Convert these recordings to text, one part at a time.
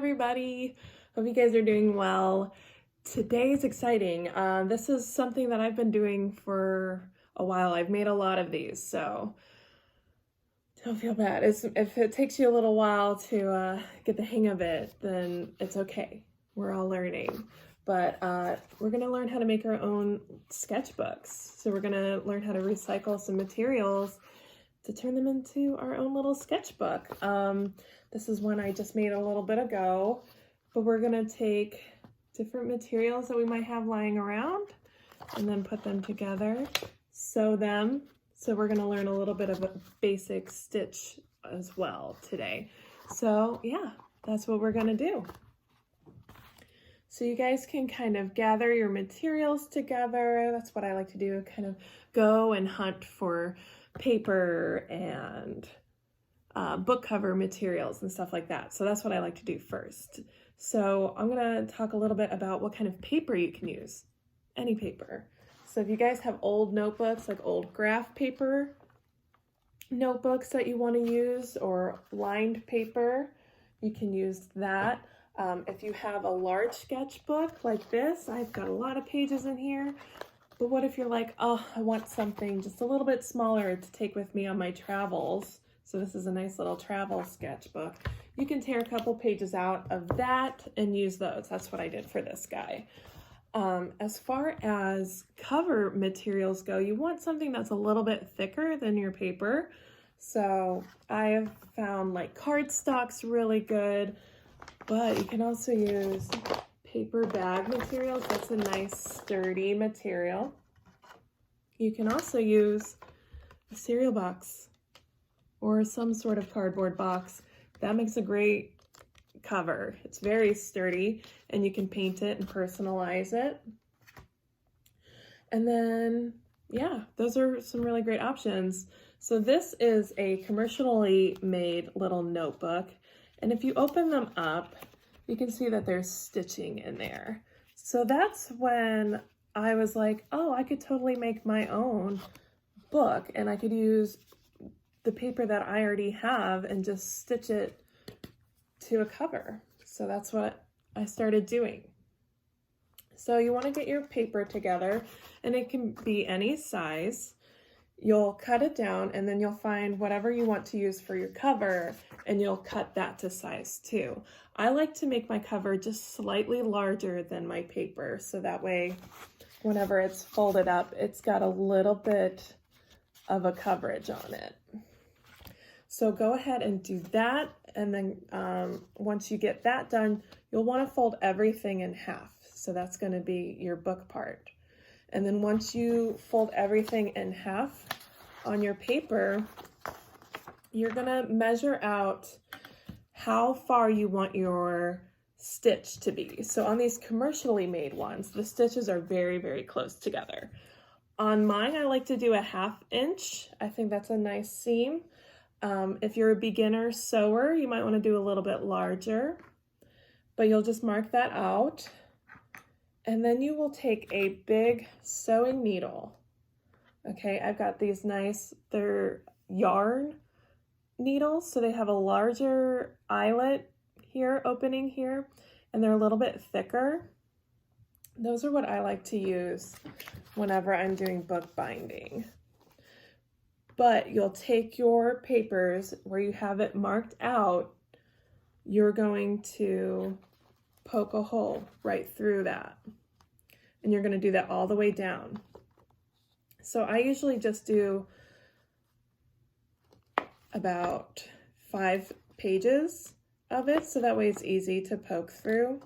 everybody. Hope you guys are doing well. Today is exciting. This is something that I've been doing for a while. I've made a lot of these, so don't feel bad. If it takes you a little while to get the hang of it, then it's okay. We're all learning. But we're going to learn how to make our own sketchbooks. So we're going to learn how to recycle some materials to turn them into our own little sketchbook. This is one I just made a little bit ago, but we're gonna take different materials that we might have lying around and then put them together, sew them. So we're gonna learn a little bit of a basic stitch as well today. So yeah, that's what we're gonna do. So you guys can kind of gather your materials together. That's what I like to do, kind of go and hunt for paper and book cover materials and stuff like that. So that's what I like to do first. So I'm gonna talk a little bit about what kind of paper you can use. Any paper. So if you guys have old notebooks, like old graph paper notebooks that you want to use, or lined paper, you can use that. If you have a large sketchbook like this, I've got a lot of pages in here. But what if you're like, oh, I want something just a little bit smaller to take with me on my travels? So this is a nice little travel sketchbook. You can tear a couple pages out of that and use those. That's what I did for this guy. As far as cover materials go, you want something that's a little bit thicker than your paper. So I have found like cardstock's really good, but you can also use paper bag materials. That's a nice sturdy material. You can also use a cereal box or some sort of cardboard box. That makes a great cover. It's very sturdy and you can paint it and personalize it. And then, yeah, those are some really great options. So this is a commercially made little notebook. And if you open them up, you can see that there's stitching in there. So that's when I was like, oh, I could totally make my own book and I could use the paper that I already have and just stitch it to a cover. So that's what I started doing. So you want to get your paper together, and it can be any size. You'll cut it down and then you'll find whatever you want to use for your cover and you'll cut that to size 2. I like to make my cover just slightly larger than my paper, so that way whenever it's folded up, it's got a little bit of a coverage on it. So go ahead and do that, and then once you get that done, you'll want to fold everything in half. So that's going to be your book part. And then once you fold everything in half on your paper, you're gonna measure out how far you want your stitch to be. So on these commercially made ones, the stitches are very, very close together. On mine, I like to do a 1/2 inch. I think that's a nice seam. If you're a beginner sewer, you might want to do a little bit larger, but you'll just mark that out. And then you will take a big sewing needle. Okay, I've got these nice, they're yarn needles, so they have a larger eyelet here, opening here, and they're a little bit thicker. Those are what I like to use whenever I'm doing book binding. But you'll take your papers where you have it marked out, you're going to poke a hole right through that. And you're going to do that all the way down. So I usually just do about 5 pages of it, so that way it's easy to poke through.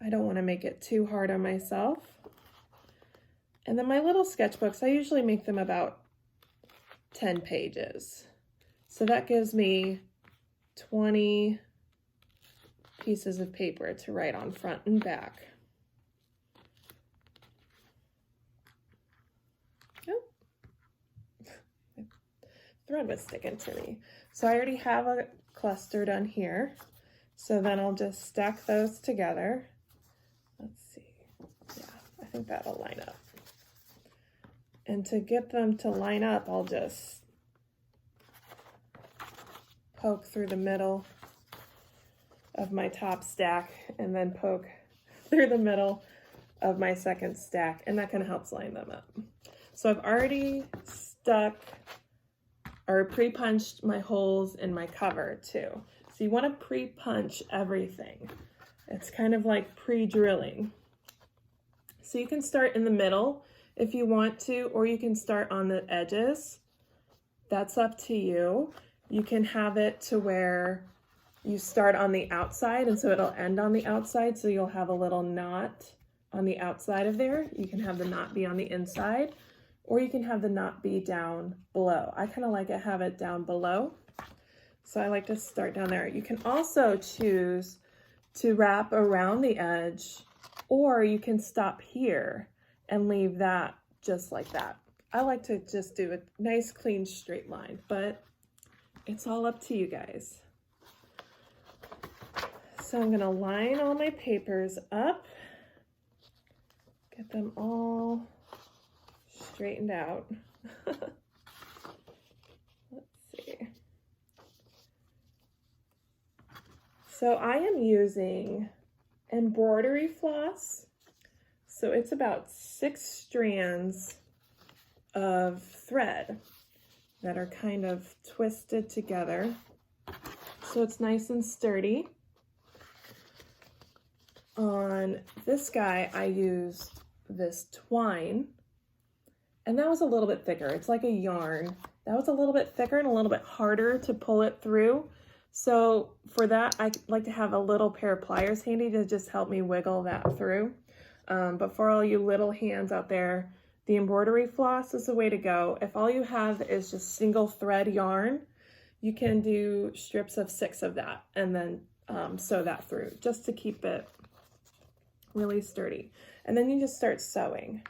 I don't want to make it too hard on myself. And then my little sketchbooks, I usually make them about 10 pages. So that gives me 20 pieces of paper to write on front and back. Oh, my thread was sticking to me. So I already have a cluster done here. So then I'll just stack those together. Let's see. Yeah, I think that'll line up. And to get them to line up, I'll just poke through the middle of my top stack and then poke through the middle of my second stack, and that kind of helps line them up. So I've already stuck or pre-punched my holes in my cover too. So you want to pre-punch everything. It's kind of like pre-drilling. So you can start in the middle if you want to, or you can start on the edges. That's up to you. You can have it to where you start on the outside and so it'll end on the outside, so you'll have a little knot on the outside of there. You can have the knot be on the inside, or you can have the knot be down below. I kind of like to have it down below, so I like to start down there. You can also choose to wrap around the edge, or you can stop here and leave that just like that. I like to just do a nice clean straight line, but it's all up to you guys. So I'm gonna line all my papers up, get them all straightened out. Let's see. So I am using embroidery floss. So it's about 6 strands of thread that are kind of twisted together. So it's nice and sturdy. On this guy, I used this twine, and that was a little bit thicker. It's like a yarn. That was a little bit thicker and a little bit harder to pull it through. So for that, I like to have a little pair of pliers handy to just help me wiggle that through. But for all you little hands out there, the embroidery floss is the way to go. If all you have is just single thread yarn, you can do strips of 6 of that and then sew that through just to keep it really sturdy. And then you just start sewing.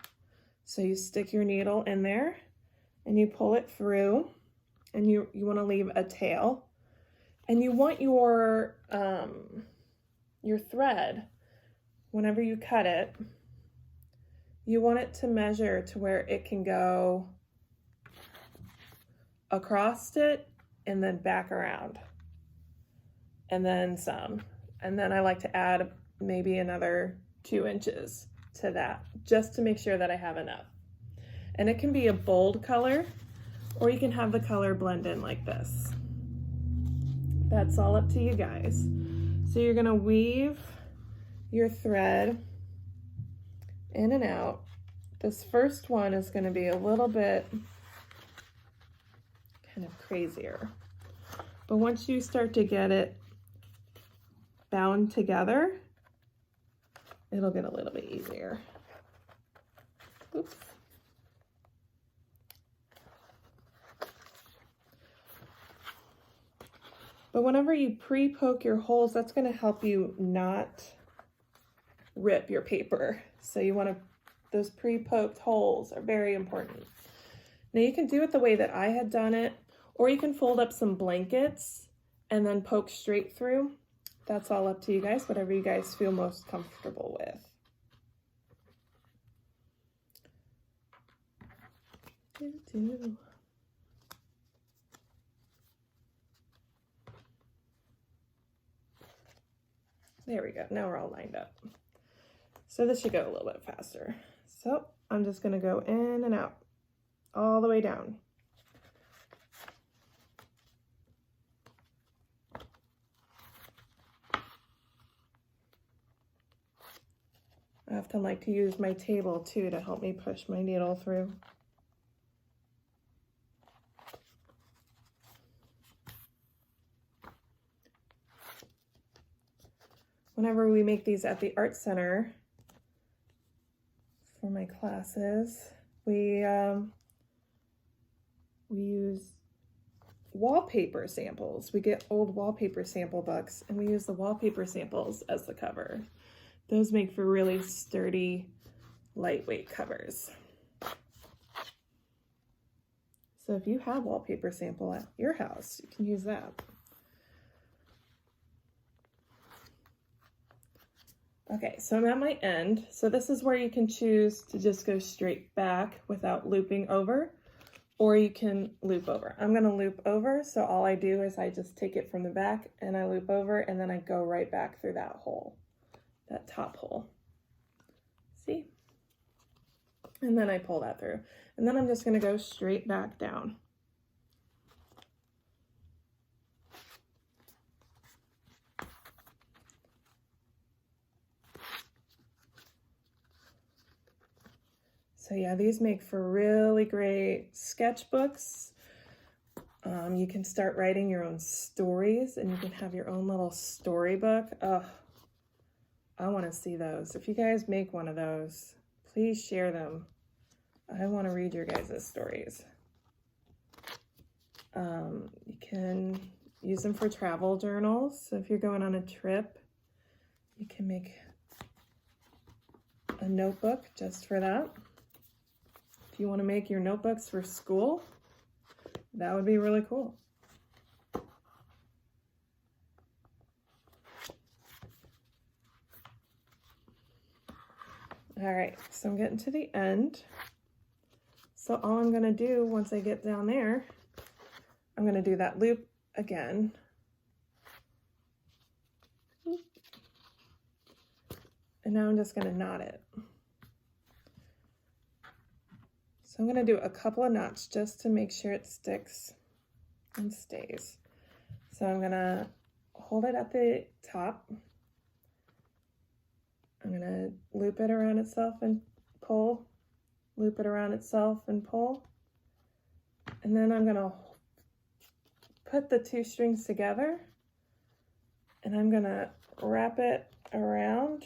So you stick your needle in there and you pull it through, and you want to leave a tail, and you want your thread, whenever you cut it, you want it to measure to where it can go across it and then back around and then some. And then I like to add maybe another 2 inches to that just to make sure that I have enough. And it can be a bold color, or you can have the color blend in like this. That's all up to you guys. So you're gonna weave your thread in and out. This first one is gonna be a little bit kind of crazier. But once you start to get it bound together, it'll get a little bit easier. Oops. But whenever you pre-poke your holes, that's going to help you not rip your paper. So you want to, those pre-poked holes are very important. Now you can do it the way that I had done it, or you can fold up some blankets and then poke straight through. That's all up to you guys, whatever you guys feel most comfortable with. There we go, now we're all lined up. So this should go a little bit faster. So I'm just gonna go in and out, all the way down. I often like to use my table too to help me push my needle through. Whenever we make these at the art center for my classes, we use wallpaper samples. We get old wallpaper sample books and we use the wallpaper samples as the cover. Those make for really sturdy, lightweight covers. So if you have wallpaper sample at your house, you can use that. Okay, so I'm at my end. So this is where you can choose to just go straight back without looping over, or you can loop over. I'm gonna loop over, so all I do is I just take it from the back and I loop over, and then I go right back through that hole, that top hole. See? And then I pull that through. And then I'm just gonna go straight back down. So yeah, these make for really great sketchbooks. You can start writing your own stories, and you can have your own little storybook. Oh, I want to see those. If you guys make one of those, please share them. I want to read your guys' stories. You can use them for travel journals. So if you're going on a trip, you can make a notebook just for that. If you want to make your notebooks for school, that would be really cool. All right, so I'm getting to the end. So all I'm gonna do once I get down there, I'm gonna do that loop again. And now I'm just gonna knot it. So I'm gonna do a couple of knots just to make sure it sticks and stays. So I'm gonna hold it at the top. I'm gonna loop it around itself and pull, loop it around itself and pull. And then I'm gonna put the two strings together, and I'm gonna wrap it around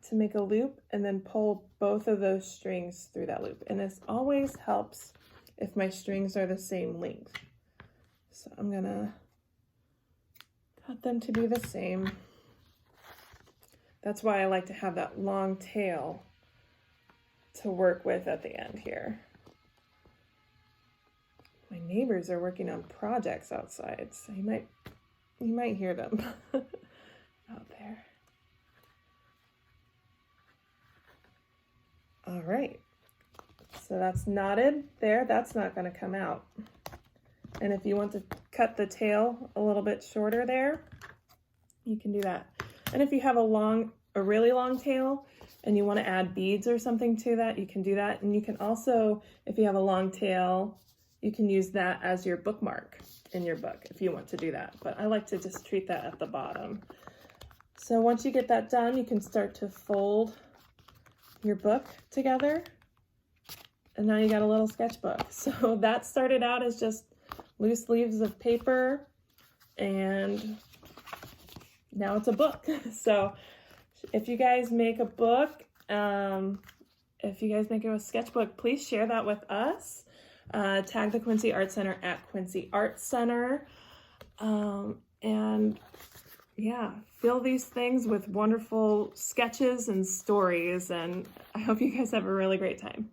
to make a loop, and then pull both of those strings through that loop. And this always helps if my strings are the same length. So I'm gonna cut them to be the same. That's why I like to have that long tail to work with at the end here. My neighbors are working on projects outside, so you might hear them out there. All right, so that's knotted there. That's not going to come out. And if you want to cut the tail a little bit shorter there, you can do that. And if you have a really long tail and you want to add beads or something to that, you can do that. And you can also, if you have a long tail, you can use that as your bookmark in your book if you want to do that. But I like to just treat that at the bottom. So once you get that done, you can start to fold your book together. And now you got a little sketchbook. So that started out as just loose leaves of paper, and now it's a book. So if you guys make a book, if you guys make a sketchbook, please share that with us. Tag the Quincy Art Center at Quincy Art Center. And yeah, fill these things with wonderful sketches and stories. And I hope you guys have a really great time.